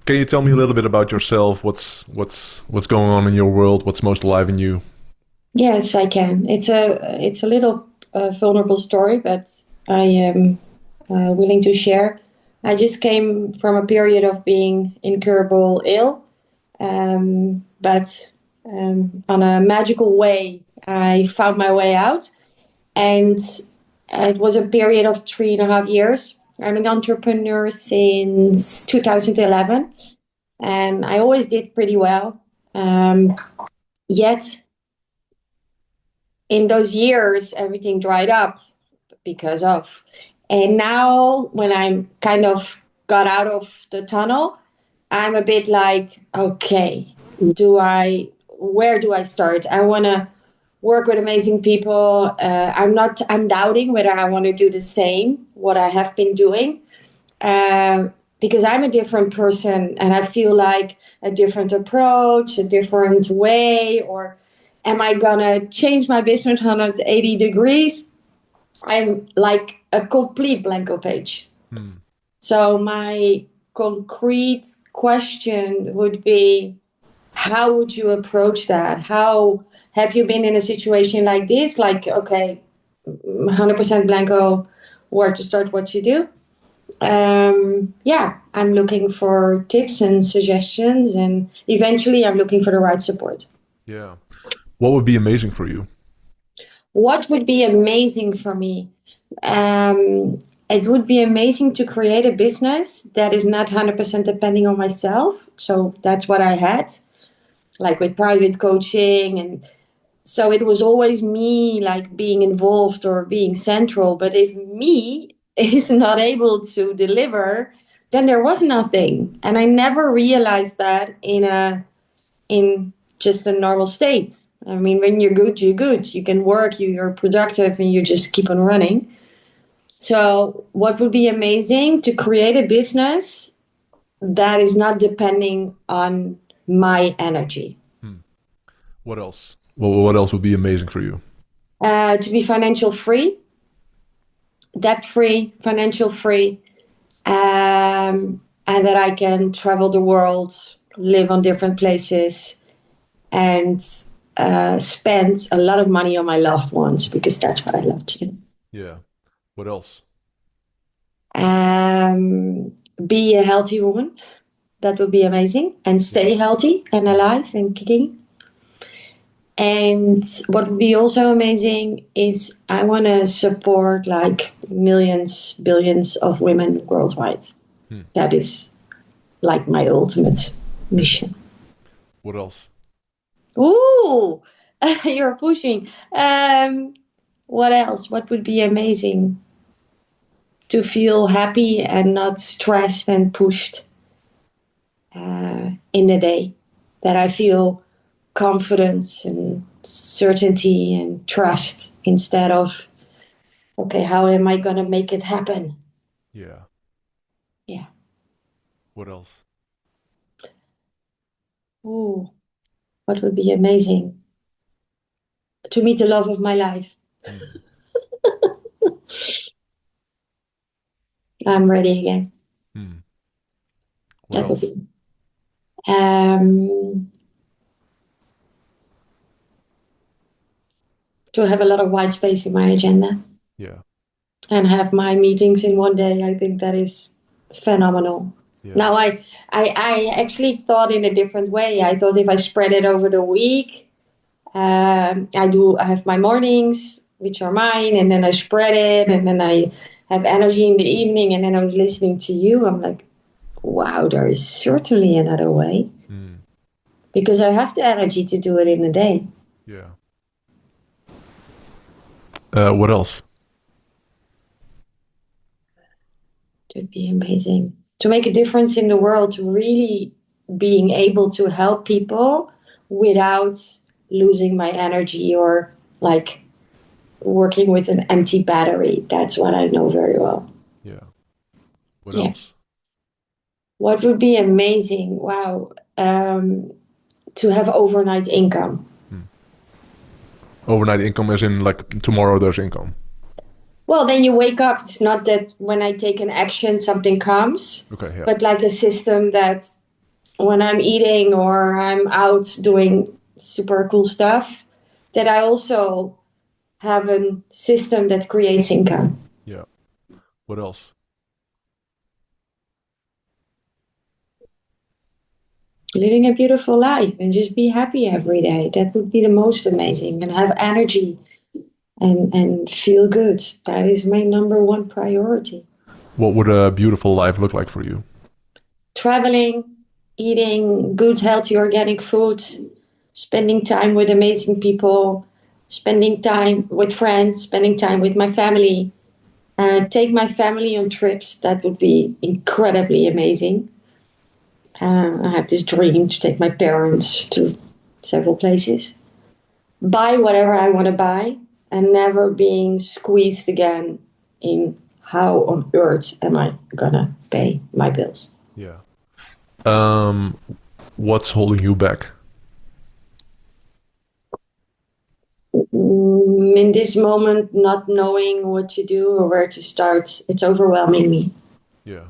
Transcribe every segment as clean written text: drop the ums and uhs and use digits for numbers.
Can you tell me a little bit about yourself? What's going on in your world? What's most alive in you? Yes, I can. It's a little vulnerable story, but I am willing to share. I just came from a period of being incurable ill, but on a magical way, I found my way out, and it was a period of 3.5 years. I'm an entrepreneur since 2011, and I always did pretty well. Yet in those years, everything dried up because of. And now, when I'm kind of got out of the tunnel, I'm a bit like, okay, where do I start? I want to work with amazing people. I'm doubting whether I want to do the same, what I have been doing, because I'm a different person and I feel like a different approach, a different way, or am I gonna change my business 180 degrees? I'm like a complete blanco page. Hmm. So my concrete question would be, how would you approach that? How have you been in a situation like this? Like, okay, 100% blanco, where to start, what to do? Yeah, I'm looking for tips and suggestions, and eventually I'm looking for the right support. Yeah. What would be amazing for you? What would be amazing for me? It would be amazing to create a business that is not 100% depending on myself. So that's what I had, like with private coaching. And so it was always me like being involved or being central. But if me is not able to deliver, then there was nothing. And I never realized that in just a normal state. I mean, when you're good, you're good. You can work, you're productive, and you just keep on running. So, what would be amazing to create a business that is not depending on my energy. Hmm. What else? What else would be amazing for you? To be financial free, debt free, financial free, and that I can travel the world, live on different places, and spend a lot of money on my loved ones because that's what I love to do. Yeah. What else? Um, be a healthy woman. That would be amazing. And Yeah. stay healthy and alive and kicking. And what would be also amazing is I want to support like millions, billions of women worldwide. Hmm. That is like my ultimate mission. What else? Ooh, you're pushing. What else? What would be amazing? To feel happy and not stressed and pushed in the day. That I feel confidence and certainty and trust instead of, okay, how am I going to make it happen? Yeah. Yeah. What else? Ooh, what would be amazing? To meet the love of my life. Hmm. I'm ready again. Hmm. What That would else? be. Um, to have a lot of white space in my agenda Yeah. and have my meetings in one day. I think that is phenomenal. Yeah. Now I actually thought in a different way. I thought if I spread it over the week, I have my mornings, which are mine, and then I spread it, and then I have energy in the evening, and then I was listening to you. I'm like, wow, there is certainly another way Hmm. because I have the energy to do it in a day. Yeah. What else? It would be amazing to make a difference in the world, to really being able to help people without losing my energy or like working with an empty battery. That's what I know very well. Yeah. What Yeah. else? What would be amazing? Wow. To have overnight income. Hmm. Overnight income as in like tomorrow there's income. Well, then you wake up. It's not that when I take an action, something comes, Okay. Yeah. but like a system that when I'm eating or I'm out doing super cool stuff, that I also have a system that creates income. Yeah. What else? Living a beautiful life and just be happy every day. That would be the most amazing. And have energy and feel good. That is my number one priority. What would a beautiful life look like for you? Traveling, eating good, healthy, organic food, spending time with amazing people, spending time with friends, spending time with my family, take my family on trips. That would be incredibly amazing. I have this dream to take my parents to several places. Buy whatever I want to buy and never being squeezed again in how on earth am I gonna pay my bills. Yeah. Um, what's holding you back? In this moment, not knowing what to do or where to start, it's overwhelming me. Yeah.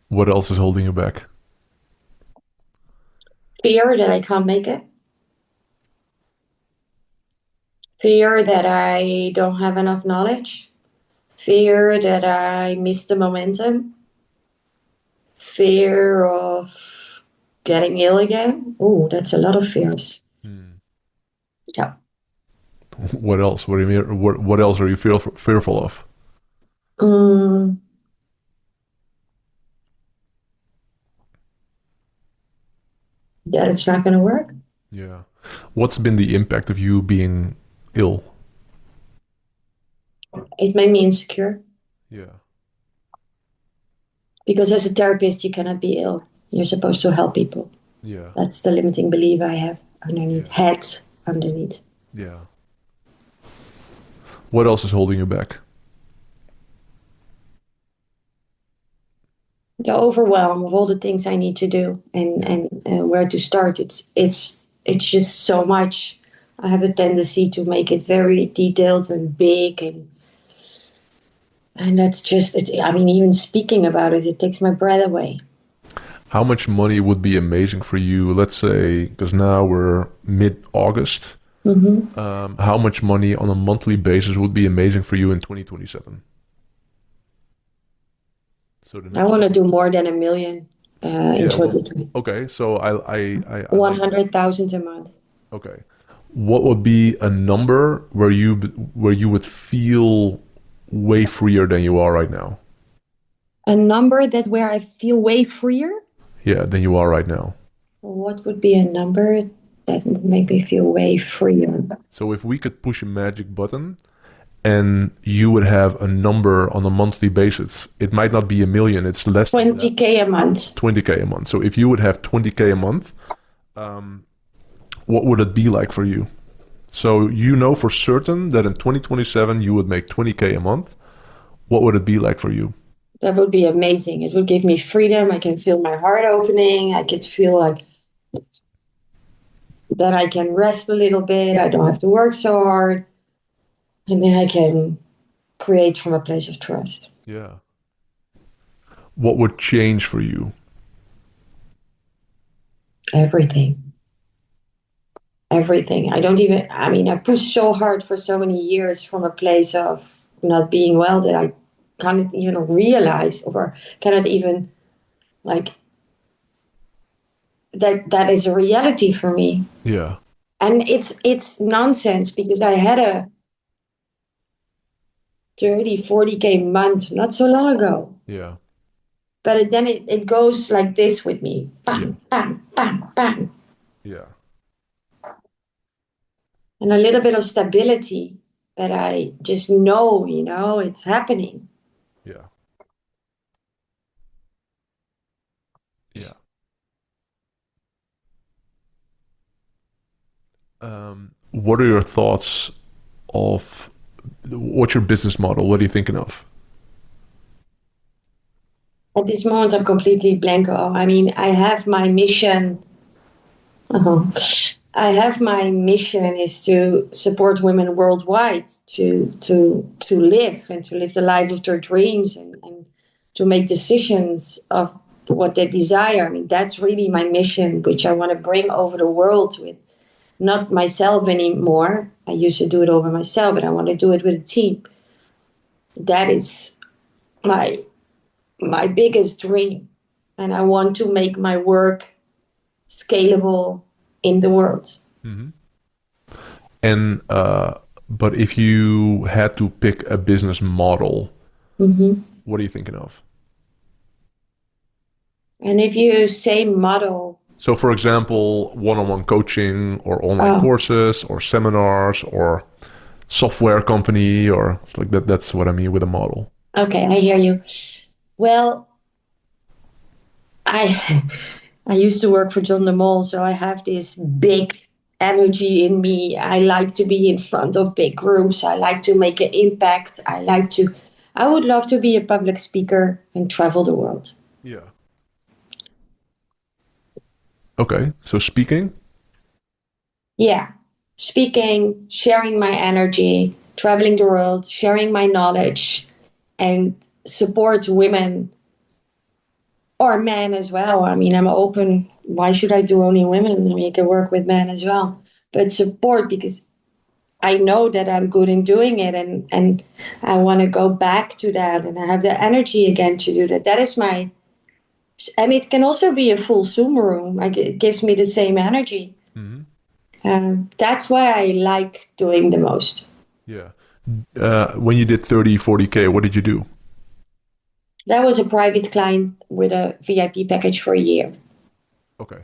What else is holding you back? Fear that I can't make it. Fear that I don't have enough knowledge. Fear that I miss the momentum. Fear of getting ill again. Oh, that's a lot of fears. Hmm. Yeah. What else? What do you mean? What else are you fearful of? Mm, that it's not going to work. Yeah. What's been the impact of you being ill? It made me insecure Yeah. because as a therapist, you cannot be ill. You're supposed to help people. Yeah. That's the limiting belief I have underneath, Yeah. head underneath. Yeah. What else is holding you back? The overwhelm of all the things I need to do Yeah. and where to start. It's just so much. I have a tendency to make it very detailed and big and that's just it. I mean, even speaking about it, it takes my breath away. How much money would be amazing for you? Let's say, because now we're mid-August. Hmm. How much money on a monthly basis would be amazing for you in 2027? So the I next want to couple. do more than 1 million in Yeah. Well. 2020. Okay. So I like that. 100,000 a month. Okay. What would be a number where you would feel way freer than you are right now? A number that where I feel way freer. Yeah, than you are right now. What would be a number that would make me feel way freer? So if we could push a magic button and you would have a number on a monthly basis, it might not be 1 million, it's less than that. 20K a month. 20K a month. So if you would have 20K a month, um, what would it be like for you? So you know for certain that in 2027 you would make 20K a month. What would it be like for you? That would be amazing. It would give me freedom. I can feel my heart opening. I could feel like that I can rest a little bit. I don't have to work so hard. And then I can create from a place of trust. Yeah. What would change for you? Everything. Everything. I don't even, I mean, I pushed so hard for so many years from a place of not being well that I cannot even realize or cannot even like that is a reality for me. Yeah. And it's nonsense because I had a 30, 40K month not so long ago. Yeah. But then it goes like this with me. Yeah. Bang, bang, bang, bang. Yeah. And a little bit of stability that I just know, it's happening. Yeah. Yeah. What are your thoughts of what's your business model? What are you thinking of? At this moment, I'm completely blanco. I mean, I have my mission. Uh-huh. I have my mission is to support women worldwide to live and to live the life of their dreams and to make decisions of what they desire. I mean, that's really my mission, which I want to bring over the world with not myself anymore. I used to do it over myself, but I want to do it with a team. That is my biggest dream, and I want to make my work scalable in the world. Hmm. And but if you had to pick a business model, what are you thinking of? And if you say model, So, for example, one-on-one coaching or online courses or seminars or software company or like that. That's what I mean with a model. okay, I hear you. Well, I I used to work for John de Mol, so I have this big energy in me. I like to be in front of big groups. I like to make an impact. I would love to be a public speaker and travel the world. Yeah. Okay. So speaking. Yeah. Speaking, sharing my energy, traveling the world, sharing my knowledge, and support women or men as well. I mean, I'm open. Why should I do only women? I mean, I can work with men as well. But support, because I know that I'm good in doing it, and I want to go back to that, and I have the energy again to do that. That is my, and it can also be a full Zoom room. Like, it gives me the same energy. Hmm. That's what I like doing the most. Yeah. When you did 30, 40K, what did you do? That was a private client with a VIP package for a year. Okay.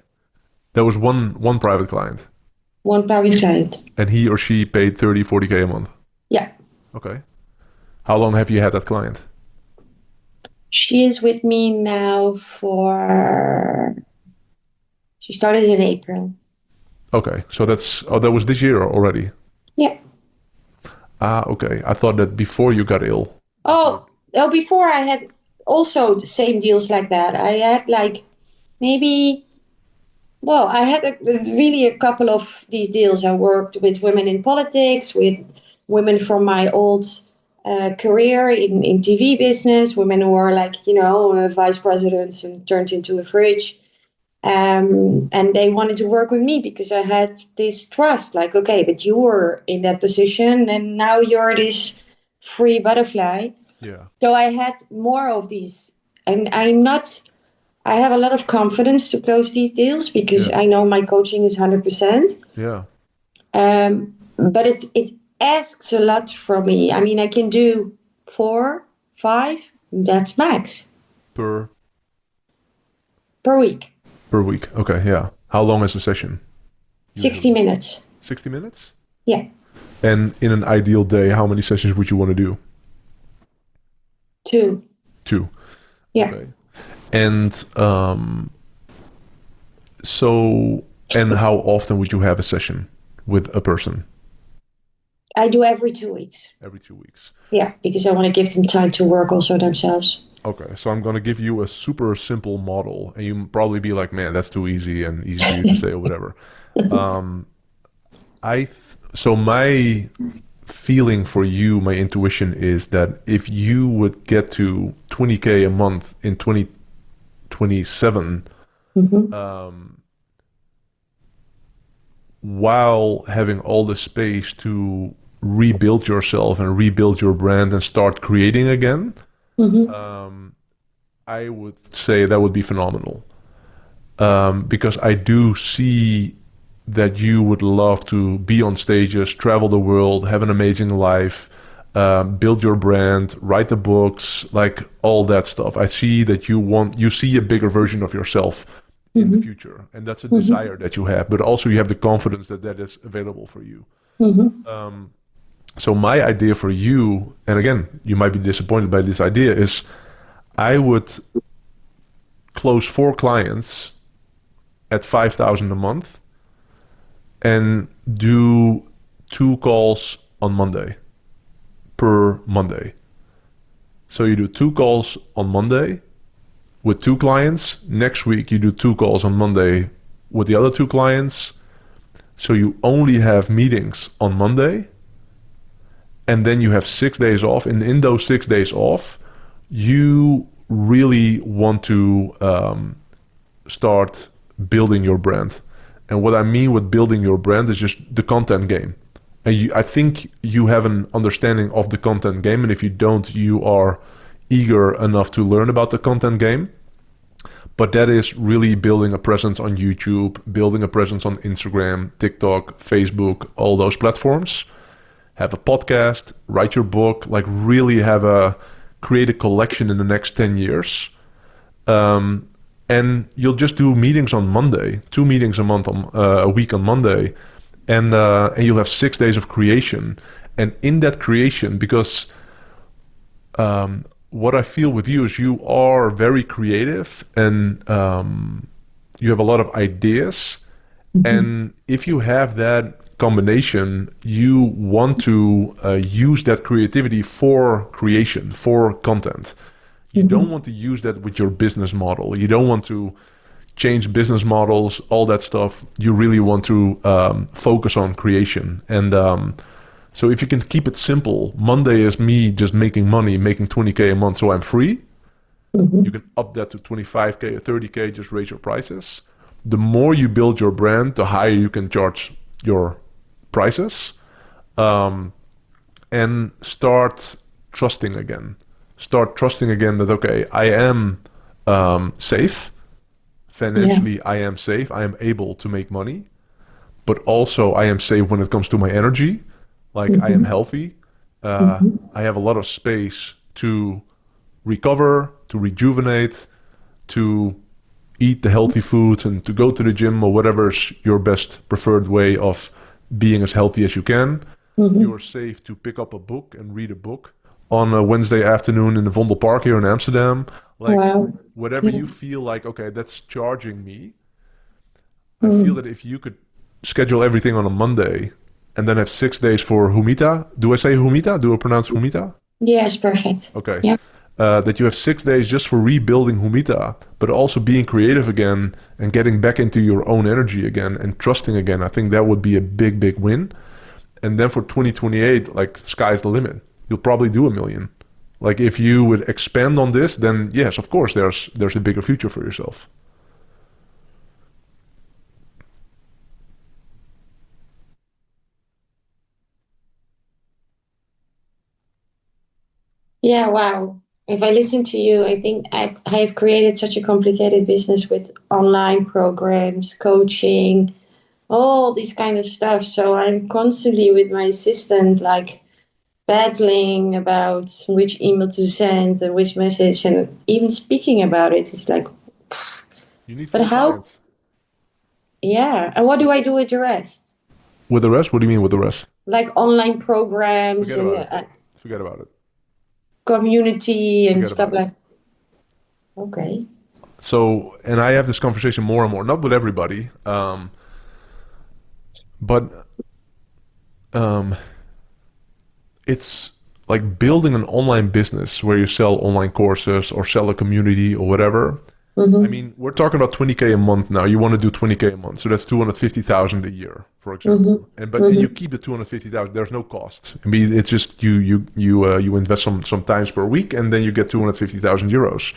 That was one private client. One private client. And he or she paid 30, 40K a month. Yeah. Okay. How long have you had that client? She is with me now she started in April. Okay. So that was this year already. Yeah. Okay. I thought that before you got ill. Before I had also the same deals like that. I had like maybe, well, I had really a couple of these deals. I worked with women in politics, with women from my old career in TV business, women who are like, vice presidents and turned into a fridge. And they wanted to work with me because I had this trust, like, okay, but you were in that position and now you're this free butterfly. Yeah. So I had more of these, and I have a lot of confidence to close these deals because I know my coaching is 100%. Yeah. But it asks a lot from me. I mean, I can do 4, 5, that's max. Per week. Per week. Okay, yeah. How long is a session? 60 minutes. 60 minutes? Yeah. And in an ideal day, how many sessions would you want to do? 2. 2. Yeah. Okay. And and how often would you have a session with a person? I do every 2 weeks. Every 2 weeks. Yeah, because I want to give them time to work also themselves. Okay, so I'm going to give you a super simple model, and you probably be like, man, that's too easy and easy for you to say or whatever. So my feeling for you, my intuition is that if you would get to 20K a month in 2027, while having all the space to rebuild yourself and rebuild your brand and start creating again, I would say that would be phenomenal. Because I do see that you would love to be on stages, travel the world, have an amazing life, build your brand, write the books, like all that stuff. I see that you see a bigger version of yourself in the future, and that's a desire that you have, but also you have the confidence that is available for you. So my idea for you, and again, you might be disappointed by this idea, is I would close 4 clients at 5,000 a month and do 2 calls on Monday, per Monday. So you do 2 calls on Monday with 2 clients. Next week you do 2 calls on Monday with the other 2 clients. So you only have meetings on Monday, and then you have 6 days off. And in those 6 days off, you really want to start building your brand. And what I mean with building your brand is just the content game. And I think you have an understanding of the content game. And if you don't, you are eager enough to learn about the content game. But that is really building a presence on YouTube, building a presence on Instagram, TikTok, Facebook, all those platforms. Have a podcast, write your book, like really create a collection in the next 10 years. And you'll just do meetings on Monday, 2 meetings a week on Monday. And you'll have 6 days of creation. And in that creation, because what I feel with you is you are very creative and you have a lot of ideas. Mm-hmm. And if you have that combination, you want to use that creativity for creation, for content. You don't want to use that with your business model. You don't want to change business models, all that stuff. You really want to focus on creation. And so if you can keep it simple, Monday is me just making money, making 20K a month so I'm free. You can up that to 25K or 30K, just raise your prices. The more you build your brand, the higher you can charge your prices. And start trusting again. Start trusting again that, okay, I am safe. Financially, I am safe. I am able to make money. But also I am safe when it comes to my energy. Like I am healthy. I have a lot of space to recover, to rejuvenate, to eat the healthy food and to go to the gym or whatever's your best preferred way of being as healthy as you can. You're safe to pick up a book and read a book on a Wednesday afternoon in the Vondelpark here in Amsterdam. Like whatever you feel like, okay, that's charging me. I feel that if you could schedule everything on a Monday and then have 6 days for Humita. Do I say Humita? Do I pronounce Humita? Yes, perfect. Okay. Yeah. That you have 6 days just for rebuilding Humita, but also being creative again and getting back into your own energy again and trusting again. I think that would be a big, big win. And then for 2028, like sky's the limit. You'll probably do 1 million. Like if you would expand on this, then yes, of course, there's a bigger future for yourself. Yeah, wow. If I listen to you, I think I have created such a complicated business with online programs, coaching, all this kind of stuff. So I'm constantly with my assistant, like battling about which email to send and which message, and even speaking about it. It's like, you need but how? clients. Yeah. And what do I do with the rest? With the rest? What do you mean with the rest? Like online programs Forget about it. Forget about it. Community and stuff like. Okay. So, and I have this conversation more and more, not with everybody, but it's like building an online business where you sell online courses or sell a community or whatever. I mean, we're talking about 20K a month now. You want to do 20K a month, so that's 250,000 a year, for example. And you keep the 250,000. There's no cost. I mean, it's just you invest some times per week, and then you get 250,000 euros.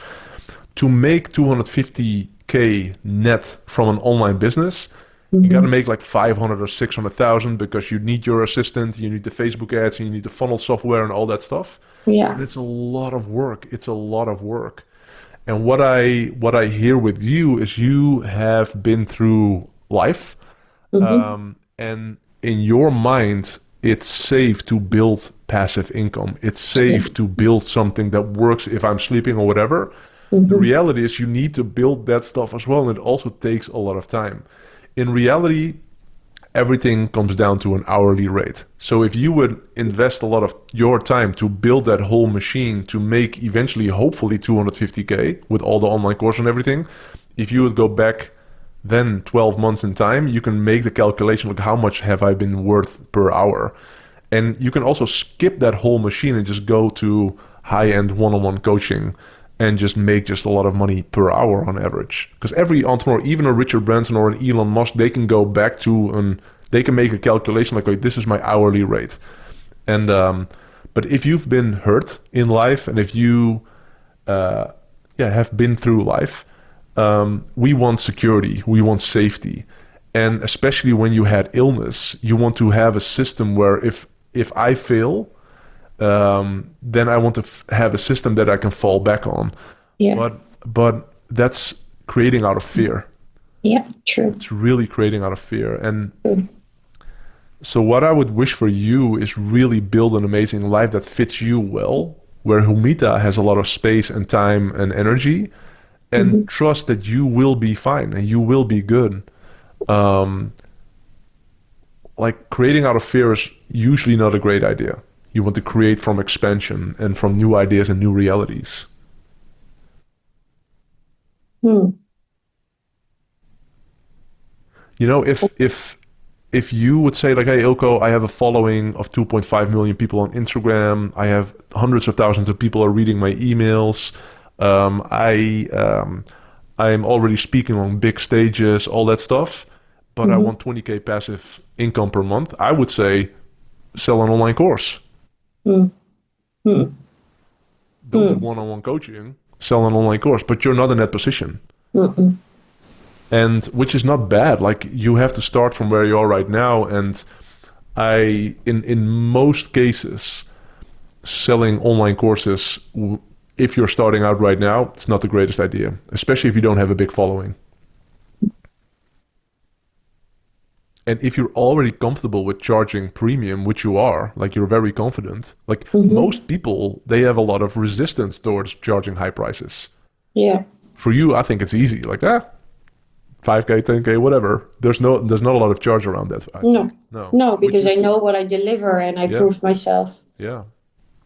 To make 250K net from an online business, you got to make like 500 or 600,000 because you need your assistant, you need the Facebook ads, and you need the funnel software and all that stuff. Yeah, and it's a lot of work. It's a lot of work. And what I hear with you is you have been through life, and in your mind, it's safe to build passive income. It's safe to build something that works if I'm sleeping or whatever. The reality is you need to build that stuff as well, and it also takes a lot of time. In reality, everything comes down to an hourly rate. So if you would invest a lot of your time to build that whole machine to make eventually, hopefully 250K with all the online course and everything, if you would go back then 12 months in time, you can make the calculation like how much have I been worth per hour. And you can also skip that whole machine and just go to high-end one-on-one coaching and just make just a lot of money per hour on average. Because every entrepreneur, even a Richard Branson or an Elon Musk, they can go back to they can make a calculation like, okay, this is my hourly rate. And but if you've been hurt in life and if you yeah, have been through life, we want security, we want safety. And especially when you had illness, you want to have a system where if I fail, then I want to have a system that I can fall back on. Yeah. But that's creating out of fear. Yeah. True. It's really creating out of fear. And True. so what I would wish for you is really build an amazing life that fits you well, where Humita has a lot of space and time and energy, and trust that you will be fine and you will be good. Like creating out of fear is usually not a great idea. You want to create from expansion and from new ideas and new realities. Hmm. You know, if you would say like, hey, Eelco, I have a following of 2.5 million people on Instagram. I have hundreds of thousands of people are reading my emails. I am already speaking on big stages, all that stuff. But I want 20K passive income per month. I would say sell an online course. Hmm. Hmm. Don't do one-on-one coaching. Sell an online course. But you're not in that position. Mm-mm. And which is not bad. Like you have to start from where you are right now. And in most cases, selling online courses, if you're starting out right now, it's not the greatest idea, especially if you don't have a big following. And if you're already comfortable with charging premium, which you are, like you're very confident, like most people, they have a lot of resistance towards charging high prices. Yeah. For you, I think it's easy. Like, 5K, 10K, whatever. There's not a lot of charge around that. I No. think. No. No, Which because I is, know what I deliver and I yeah, prove myself. yeah.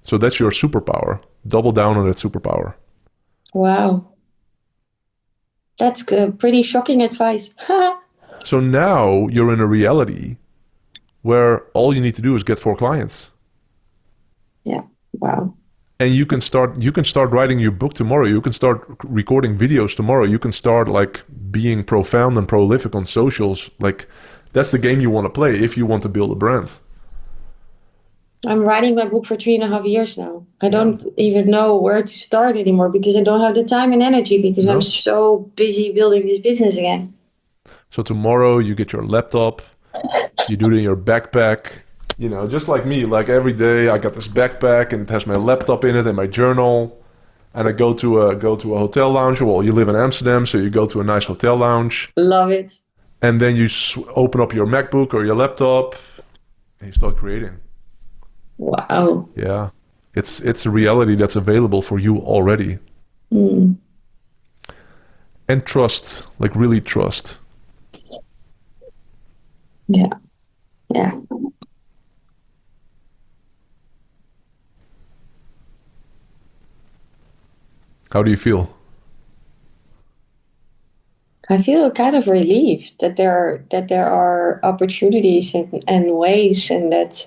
So that's your superpower. Double down on that superpower. Wow. That's good. Pretty shocking advice. So now you're in a reality where all you need to do is get 4 clients. Yeah. Wow. And you can start writing your book tomorrow. You can start recording videos tomorrow. You can start like being profound and prolific on socials. Like that's the game you want to play if you want to build a brand. I'm writing my book for 3.5 years now. I Yeah. don't even know where to start anymore because I don't have the time and energy because I'm No. so busy building this business again. So tomorrow you get your laptop, you do it in your backpack, just like me, like every day I got this backpack and it has my laptop in it and my journal. And I go to a hotel lounge. Well, you live in Amsterdam, so you go to a nice hotel lounge. Love it. And then you open up your MacBook or your laptop and you start creating. Wow. Yeah. It's a reality that's available for you already. Mm. And trust, like really trust. Yeah. Yeah. How do you feel? I feel kind of relieved that there are opportunities and ways and that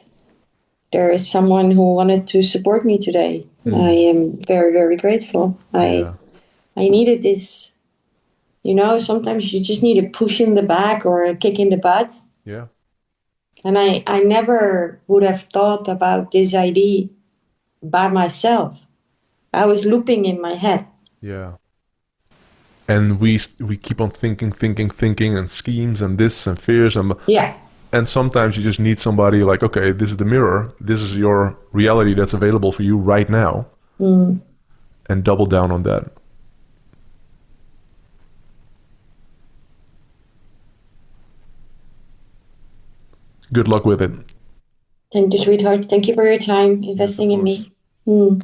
there is someone who wanted to support me today. I am very, very grateful. Yeah. I needed this, sometimes you just need a push in the back or a kick in the butt. Yeah. And I never would have thought about this idea by myself. I was looping in my head. Yeah. And we keep on thinking and schemes and this and fears Yeah. and sometimes you just need somebody like, okay, this is the mirror. This is your reality that's available for you right now. And double down on that. Good luck with it. Thank you, sweetheart. Thank you for your time investing in course. me.